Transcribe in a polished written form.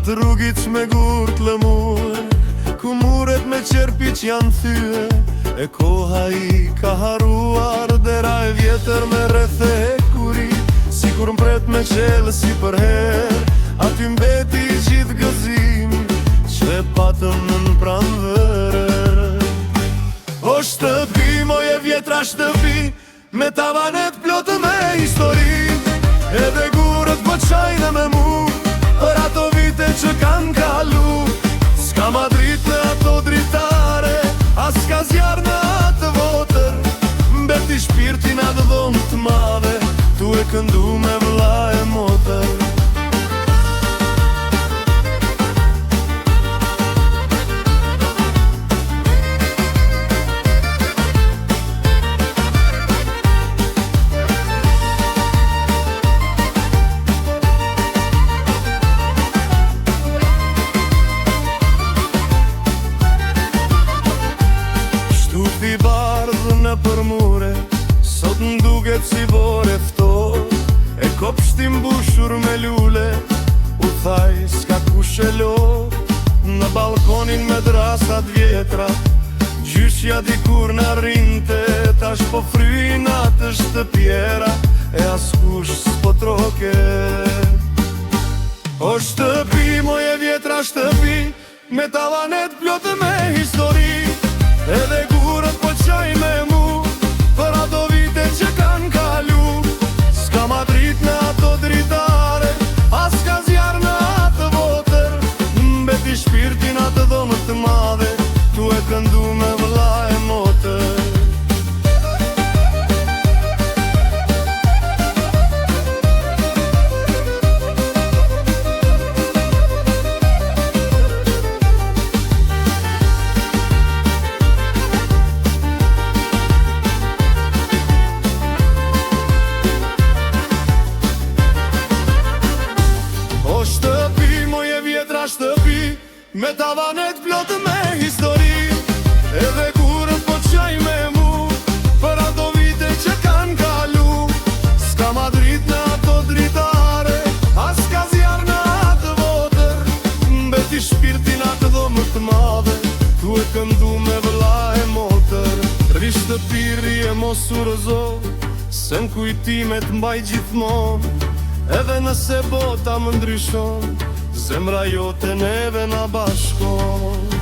Atë rrugit me gurt lëmue, ku muret me qerpi që janë thyë, e koha I ka haruar dera e vjetër me rrethe e kurit, sikur mpret me qelë si për her, aty mbeti gjithë gëzimi që patëm në pranvere. O shtëpi, moje vjetra shtëpi, me tavanet plotë me histori, edhe gurët po qajnë me mu për ato vite që kanë kalu. S'ka Madrid në ato dritare, as ka zjarë në atë votër, mbeti shpirtin atë dhomë të madhe, tu e këndu me vlla e motër. Shtufi bardhë në përmure, sot m'duket si vore ftohtë, e kopshti mbushur me lule, u thaj s'ka kush e lo. Në balkonin me drasat vjetra, gjyshja dikur në rinte, tash po fryin atë shtëpjera, e askush s'po troke. O shtëpi, moje vjetra shtëpi, me tavanet plotë me histori, edhe gurët po qaj me mu për ato vite që kanë kalu. S'ka Madrid në ato dritare, as ka zjarë në atë votër, mbeti shpirtin atë dhomë të madhe, tu e këndu me vlla e motër. Shtëpi, me tavanet plotë me histori, edhe gurët po qaj me mu për ato vite që kanë kalu. S'ka Madrid në ato dritare, as ka zjarë në atë votër, mbeti shpirtin atë dhomë të madhe, tu e këndu me vlla e motër. Ri shtëpi, ri e mos u rëzo, se n'kujtimet mbaj gjithmonë, edhe nëse bota më ndryshon, zemra jote neve na bashkon.